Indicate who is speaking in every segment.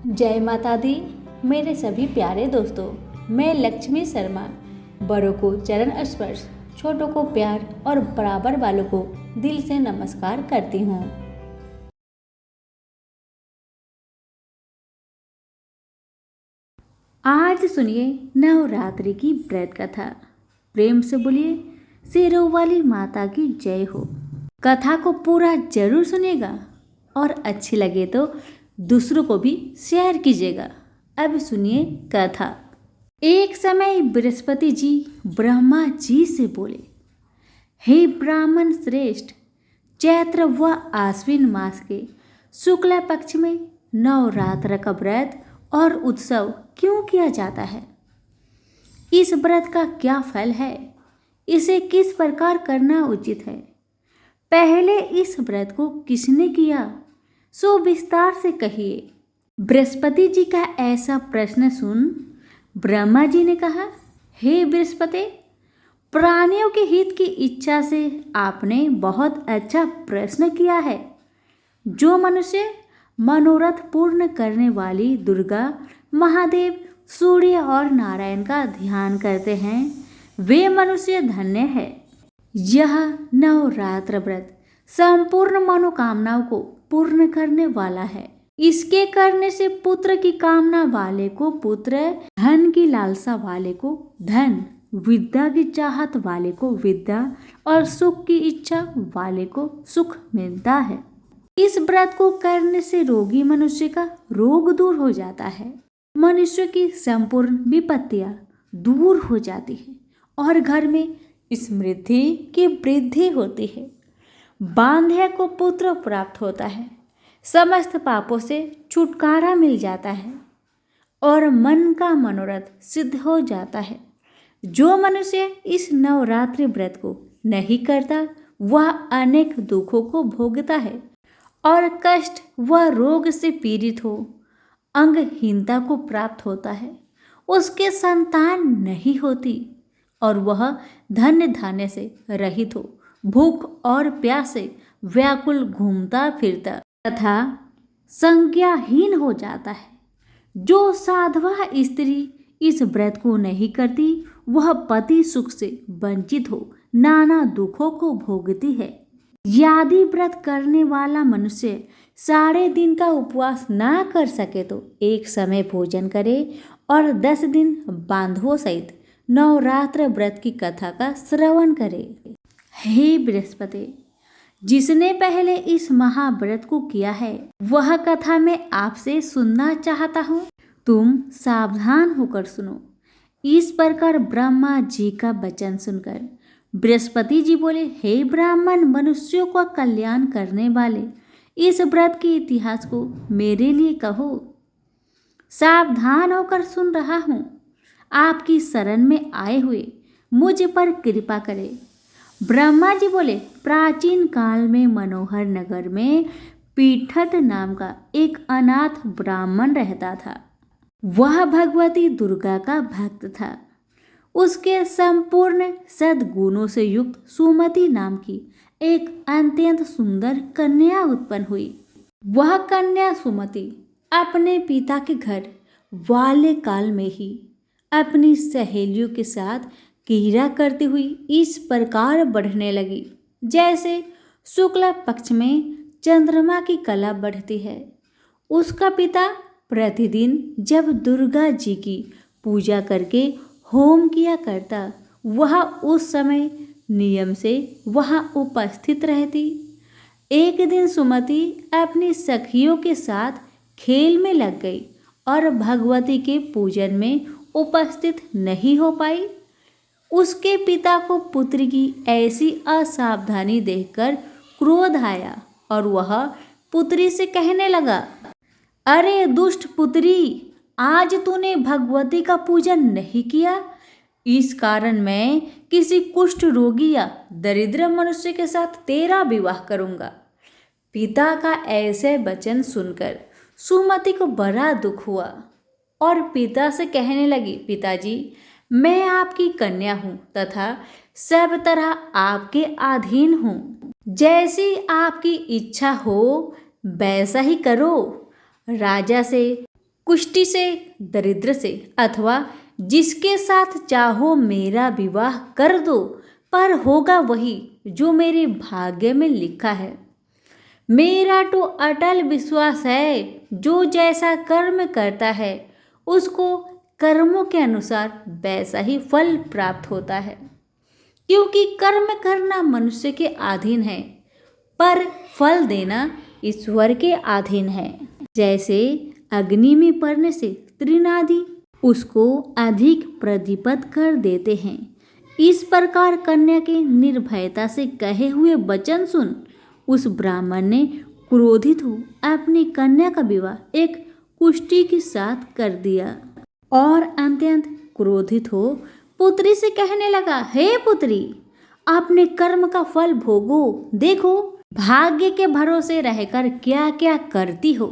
Speaker 1: जय माता दी। मेरे सभी प्यारे दोस्तों, मैं लक्ष्मी शर्मा बड़ों को चरण स्पर्श, छोटों को प्यार और बराबर वालों को दिल से नमस्कार करती हूँ। आज सुनिए नवरात्रि की व्रत कथा। प्रेम से बोलिए शेरों वाली माता की जय हो। कथा को पूरा जरूर सुनिएगा और अच्छी लगे तो दूसरों को भी शेयर कीजिएगा। अब सुनिए कथा। एक समय बृहस्पति जी ब्रह्मा जी से बोले, हे ब्राह्मण श्रेष्ठ, चैत्र व आश्विन मास के शुक्ल पक्ष में नवरात्र का व्रत और उत्सव क्यों किया जाता है? इस व्रत का क्या फल है? इसे किस प्रकार करना उचित है? पहले इस व्रत को किसने किया, सो विस्तार से कहिए। बृहस्पति जी का ऐसा प्रश्न सुन ब्रह्मा जी ने कहा, हे बृहस्पति, प्राणियों के हित की इच्छा से आपने बहुत अच्छा प्रश्न किया है। जो मनुष्य मनोरथ पूर्ण करने वाली दुर्गा, महादेव, सूर्य और नारायण का ध्यान करते हैं, वे मनुष्य धन्य है। यह नवरात्र व्रत संपूर्ण मनोकामनाओं को पूर्ण करने वाला है। इसके करने से पुत्र की कामना वाले को पुत्र, धन की लालसा वाले को धन, विद्या की चाहत वाले को विद्या और सुख की इच्छा वाले को सुख मिलता है। इस व्रत को करने से रोगी मनुष्य का रोग दूर हो जाता है, मनुष्य की संपूर्ण विपत्तियां दूर हो जाती है और घर में समृद्धि की वृद्धि होती है। बांध्या को पुत्र प्राप्त होता है, समस्त पापों से छुटकारा मिल जाता है और मन का मनोरथ सिद्ध हो जाता है। जो मनुष्य इस नवरात्रि व्रत को नहीं करता, वह अनेक दुखों को भोगता है और कष्ट व रोग से पीड़ित हो, अंगहीनता को प्राप्त होता है, उसके संतान नहीं होती और वह धन्य धान्य से रहित हो, भूख और प्यास से व्याकुल घूमता फिरता तथा संज्ञाहीन हो जाता है। जो साधवा स्त्री इस व्रत को नहीं करती, वह पति सुख से वंचित हो नाना दुखों को भोगती है। यदि व्रत करने वाला मनुष्य सारे दिन का उपवास ना कर सके तो एक समय भोजन करे और 10 दिन बांधवों सहित नवरात्र व्रत की कथा का श्रवण करे। हे बृहस्पति, जिसने पहले इस महाव्रत को किया है, वह कथा मैं आपसे सुनना चाहता हूँ। तुम सावधान होकर सुनो। इस प्रकार ब्रह्मा जी का वचन सुनकर बृहस्पति जी बोले, हे ब्राह्मण, मनुष्यों का कल्याण करने वाले इस व्रत के इतिहास को मेरे लिए कहो। सावधान होकर सुन रहा हूँ। आपकी शरण में आए हुए मुझ पर कृपा करें। ब्रह्मा जी बोले, प्राचीन काल में मनोहर नगर में पीठत नाम का एक अनाथ ब्राह्मण रहता था। वह भगवती दुर्गा का भक्त था। उसके संपूर्ण सद्गुणों से युक्त सुमति नाम की एक अत्यंत सुंदर कन्या उत्पन्न हुई। वह कन्या सुमति अपने पिता के घर वाले काल में ही अपनी सहेलियों के साथ क्रीड़ा करती हुई इस प्रकार बढ़ने लगी, जैसे शुक्ल पक्ष में चंद्रमा की कला बढ़ती है। उसका पिता प्रतिदिन जब दुर्गा जी की पूजा करके होम किया करता, वह उस समय नियम से वहाँ उपस्थित रहती। एक दिन सुमति अपनी सखियों के साथ खेल में लग गई और भगवती के पूजन में उपस्थित नहीं हो पाई। उसके पिता को पुत्र की ऐसी असावधानी देखकर क्रोध आया और वह पुत्री से कहने लगा, अरे दुष्ट पुत्री, आज तूने भगवती का पूजन नहीं किया, इस कारण मैं किसी कुष्ठ रोगी या दरिद्र मनुष्य के साथ तेरा विवाह करूंगा। पिता का ऐसे वचन सुनकर सुमति को बड़ा दुख हुआ और पिता से कहने लगी, पिताजी, मैं आपकी कन्या हूँ तथा सब तरह आपके अधीन हूँ। जैसी आपकी इच्छा हो वैसा ही करो। राजा से कुष्ठी से, दरिद्र से, अथवा जिसके साथ चाहो मेरा विवाह कर दो, पर होगा वही जो मेरे भाग्य में लिखा है। मेरा तो अटल विश्वास है, जो जैसा कर्म करता है उसको कर्मों के अनुसार वैसा ही फल प्राप्त होता है। क्योंकि कर्म करना मनुष्य के अधीन है, पर फल देना ईश्वर के अधीन है। जैसे अग्नि में पड़ने से तृणादि उसको अधिक प्रदीप्त कर देते हैं, इस प्रकार कन्या के निर्भयता से कहे हुए वचन सुन उस ब्राह्मण ने क्रोधित हो अपनी कन्या का विवाह एक कुष्ठी के साथ कर दिया और अत्यंत क्रोधित हो पुत्री से कहने लगा, हे पुत्री, आपने कर्म का फल भोगो। देखो भाग्य के भरोसे रहकर क्या क्या करती हो।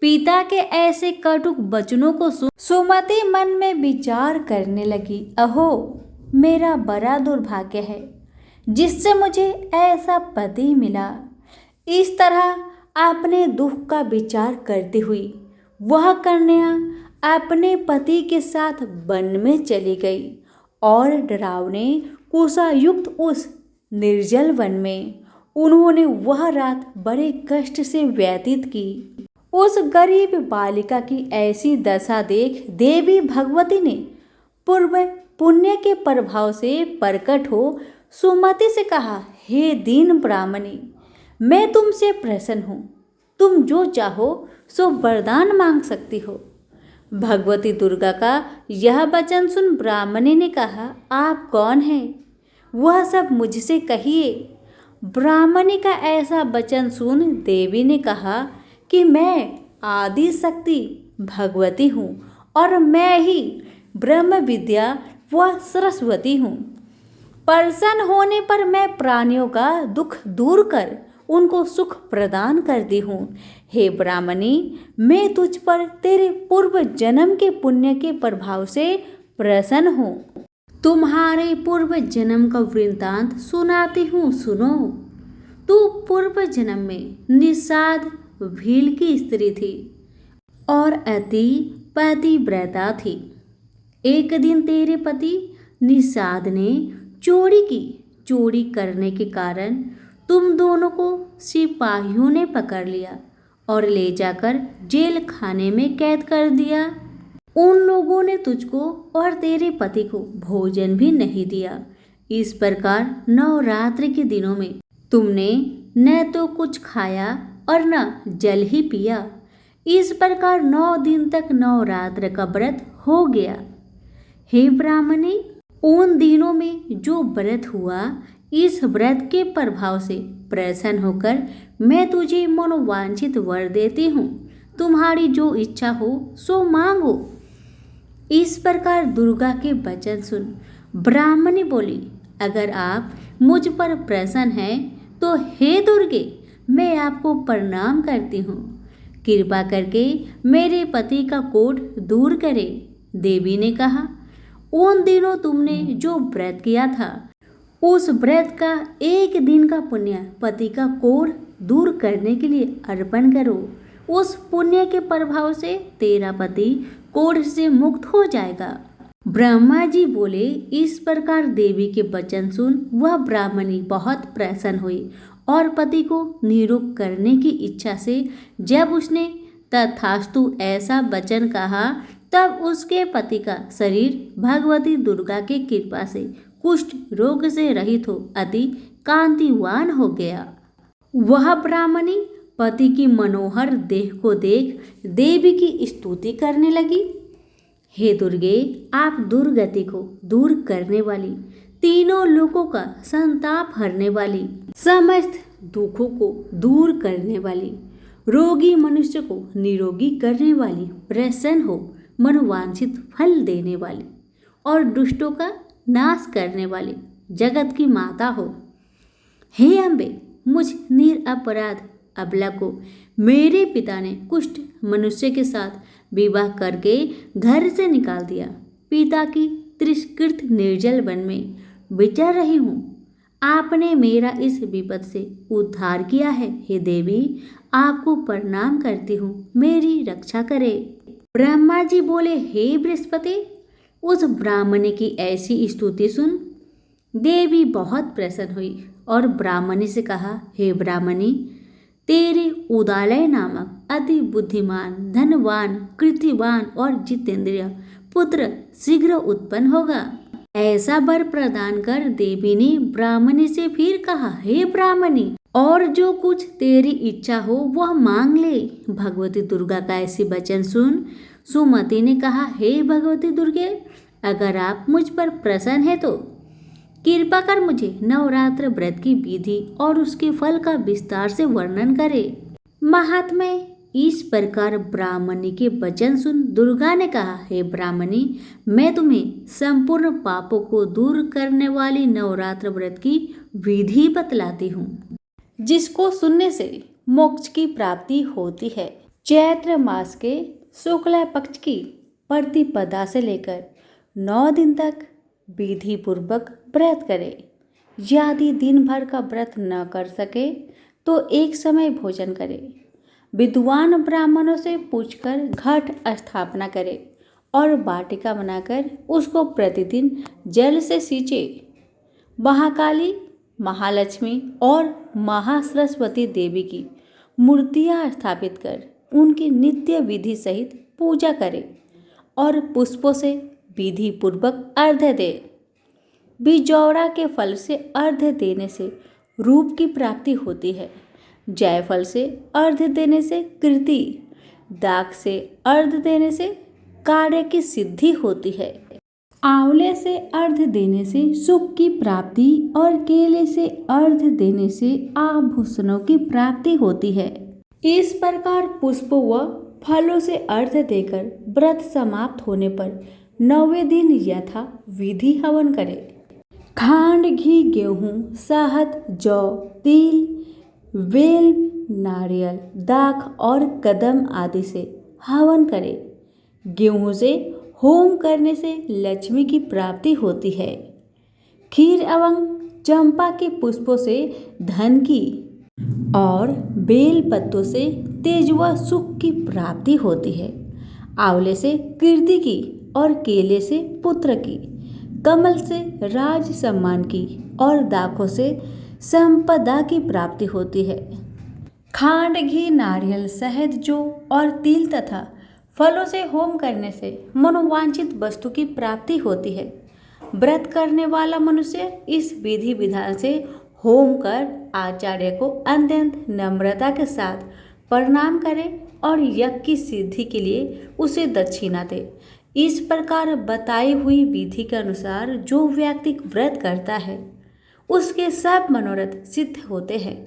Speaker 1: पिता के ऐसे कटुक वचनों को सुमति मन में विचार करने लगी। अहो, मेरा बड़ा दुर्भाग्य है जिससे मुझे ऐसा पति मिला। इस तरह अपने दुख का विचार करती हुई वह कन्या अपने पति के साथ वन में चली गई और डरावने कुशायुक्त उस निर्जल वन में उन्होंने वह रात बड़े कष्ट से व्यतीत की। उस गरीब बालिका की ऐसी दशा देख देवी भगवती ने पूर्व पुण्य के प्रभाव से प्रकट हो सुमति से कहा, हे दीन ब्राह्मणी, मैं तुमसे प्रसन्न हूँ। तुम जो चाहो सो वरदान मांग सकती हो। भगवती दुर्गा का यह वचन सुन ब्राह्मणी ने कहा, आप कौन हैं? वह सब मुझसे कहिए। ब्राह्मणी का ऐसा वचन सुन देवी ने कहा कि मैं आदि शक्ति भगवती हूँ और मैं ही ब्रह्म विद्या व सरस्वती हूँ। प्रसन्न होने पर मैं प्राणियों का दुख दूर कर उनको सुख प्रदान करती हूँ। हे ब्राह्मणी, मैं तुझ पर तेरे पूर्व जन्म के पुण्य के प्रभाव से प्रसन्न हूँ। तुम्हारे पूर्व जन्म का वृत्तांत सुनाती हूँ, सुनो। तू पूर्व जन्म में निषाद भील की स्त्री थी और अति पतिव्रता थी। एक दिन तेरे पति निषाद ने चोरी की। चोरी करने के कारण तुम दोनों को सिपाहियों ने पकड़ लिया और ले जाकर जेल खाने में कैद कर दिया। उन लोगों ने तुझको और तेरे पति को भोजन भी नहीं दिया। इस प्रकार नवरात्रि के दिनों में तुमने न तो कुछ खाया और न जल ही पिया। इस प्रकार 9 दिन तक नवरात्र का व्रत हो गया। हे ब्राह्मणी, उन दिनों में जो व्रत हुआ, इस व्रत के प्रभाव से प्रसन्न होकर मैं तुझे मनोवांछित वर देती हूँ। तुम्हारी जो इच्छा हो सो मांगो। इस प्रकार दुर्गा के वचन सुन ब्राह्मणी बोली, अगर आप मुझ पर प्रसन्न हैं तो हे दुर्गे, मैं आपको प्रणाम करती हूँ। कृपा करके मेरे पति का कोढ़ दूर करे। देवी ने कहा, उन दिनों तुमने जो व्रत किया था उस व्रत का एक दिन का पुण्य पति का कोढ़ दूर करने के लिए अर्पण करो। उस पुण्य के प्रभाव से तेरा पति कोढ़ से मुक्त हो जाएगा। ब्रह्मा जी बोले। इस प्रकार देवी के वचन सुन वह ब्राह्मणी बहुत प्रसन्न हुई और पति को निरुक्त करने की इच्छा से जब उसने तथास्तु ऐसा वचन कहा, तब उसके पति का शरीर भगवती दुर्गा की कृपा से कुष्ठ रोग से रहित हो अति कांतिवान हो गया। वह ब्राह्मणी पति की मनोहर देह को देख देवी की स्तुति करने लगी। हे दुर्गे, आप दुर्गति को दूर करने वाली, तीनों लोकों का संताप हरने वाली, समस्त दुखों को दूर करने वाली, रोगी मनुष्य को निरोगी करने वाली, प्रसन्न हो मनोवांछित फल देने वाली और दुष्टों का नाश करने वाली जगत की माता हो। हे अम्बे, मुझ निरपराध अबला को मेरे पिता ने कुष्ठ मनुष्य के साथ विवाह करके घर से निकाल दिया। पिता की तिरस्कृत निर्जल वन में विचर रही हूँ। आपने मेरा इस विपद से उद्धार किया है। हे देवी, आपको प्रणाम करती हूँ, मेरी रक्षा करे। ब्रह्मा जी बोले, हे बृहस्पति, उस ब्राह्मणी की ऐसी स्तुति सुन। देवी बहुत प्रसन्न हुई और ब्राह्मणी से कहा, हे ब्राह्मणी, तेरे उदालय नामक अति बुद्धिमान, धनवान, कृतिवान और जितेंद्रिय पुत्र शीघ्र उत्पन्न होगा। ऐसा वर प्रदान कर देवी ने ब्राह्मणी से फिर कहा, हे ब्राह्मणी, और जो कुछ तेरी इच्छा हो वह मांग ले। भगवती दुर्गा का ऐसी वचन सुन सुमति ने कहा, हे भगवती दुर्गे, अगर आप मुझ पर प्रसन्न है तो कृपा कर मुझे नवरात्र व्रत की विधि और उसके फल का विस्तार से वर्णन करे। महात्मा इस प्रकार ब्राह्मणी के वचन सुन दुर्गा ने कहा, हे ब्राह्मणी, मैं तुम्हें संपूर्ण पापों को दूर करने वाली नवरात्र व्रत की विधि बतलाती हूँ, जिसको सुनने से मोक्ष की प्राप्ति होती है। चैत्र मास के शुक्ल पक्ष की प्रतिपदा से लेकर 9 दिन तक विधि पूर्वक व्रत करे। यदि दिन भर का व्रत न कर सके तो एक समय भोजन करे। विद्वान ब्राह्मणों से पूछकर घट स्थापना करे और वाटिका बनाकर उसको प्रतिदिन जल से सींचे। महाकाली, महालक्ष्मी और महासरस्वती देवी की मूर्तियां स्थापित कर उनकी नित्य विधि सहित पूजा करे और पुष्पों से विधि पूर्वक अर्घ्य दे। बिजौरा के फल से अर्घ्य देने से रूप की प्राप्ति होती है। जायफल से अर्घ्य देने से कीर्ति, दाख से अर्घ्य देने से कार्य की सिद्धि होती है। आंवले से अर्घ्य देने से सुख की प्राप्ति और केले से अर्घ्य देने से आभूषणों की प्राप्ति होती है। इस प्रकार पुष्पों व फलों से अर्घ्य देकर व्रत समाप्त होने पर 9वें दिन यथा विधि हवन करे। खांड, घी, गेहूं, शहद, जौ, तिल, बेल, नारियल, दाख और कदम आदि से हवन करे। गेहूं से होम करने से लक्ष्मी की प्राप्ति होती है। खीर एवं चंपा के पुष्पों से धन की और बेल पत्तों से तेज व सुख की प्राप्ति होती है। आंवले से कीर्ति की और केले से पुत्र की, कमल से राज सम्मान की और दाखों से संपदा की प्राप्ति होती है। खांड, घी, नारियल, शहद, जौ और तिल तथा फलों से होम करने से मनोवांछित वस्तु की प्राप्ति होती है। व्रत करने वाला मनुष्य इस विधि विधान से होम कर आचार्य को अत्यंत नम्रता के साथ प्रणाम करे और यज्ञ की सिद्धि के लिए उसे दक्षिणा दे। इस प्रकार बताई हुई विधि के अनुसार जो व्यक्ति व्रत करता है उसके सब मनोरथ सिद्ध होते हैं,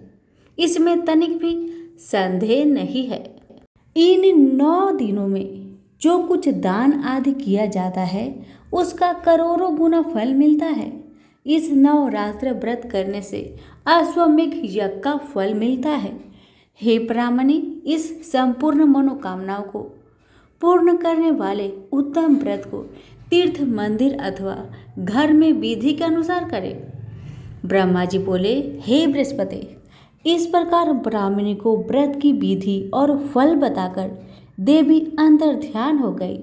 Speaker 1: इसमें तनिक भी संदेह नहीं है। इन 9 दिनों में जो कुछ दान आदि किया जाता है उसका करोड़ों गुना फल मिलता है। इस नवरात्र व्रत करने से अश्वमेघ यज्ञ का फल मिलता है। हे ब्राह्मणी, इस संपूर्ण मनोकामनाओं को पूर्ण करने वाले उत्तम व्रत को तीर्थ, मंदिर अथवा घर में विधि के अनुसार करें। ब्रह्मा जी बोले, हे बृहस्पति, इस प्रकार ब्राह्मणी को व्रत की विधि और फल बताकर देवी अंतर ध्यान हो गई।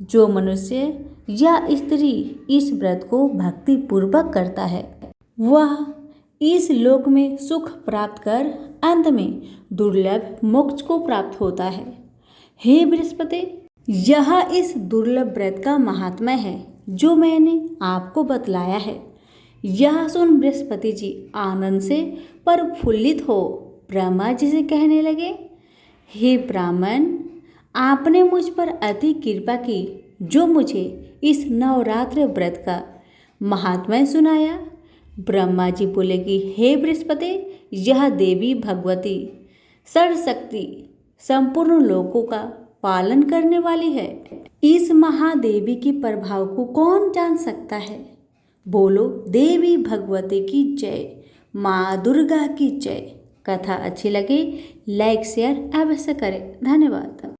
Speaker 1: जो मनुष्य या स्त्री इस व्रत को भक्ति पूर्वक करता है वह इस लोक में सुख प्राप्त कर अंत में दुर्लभ मोक्ष को प्राप्त होता है। हे बृहस्पति, यह इस दुर्लभ व्रत का महात्म्य है जो मैंने आपको बतलाया है। यह सुन बृहस्पति जी आनंद से प्रफुल्लित हो ब्रह्मा जी से कहने लगे, हे ब्राह्मण, आपने मुझ पर अति कृपा की जो मुझे इस नवरात्र व्रत का महात्म्य सुनाया। ब्रह्मा जी बोले कि हे बृहस्पति, यह देवी भगवती सर्वशक्ति संपूर्ण लोकों का पालन करने वाली है। इस महादेवी के प्रभाव को कौन जान सकता है? बोलो देवी भगवती की जय, माँ दुर्गा की जय। कथा अच्छी लगे लाइक शेयर अवश्य करें। धन्यवाद।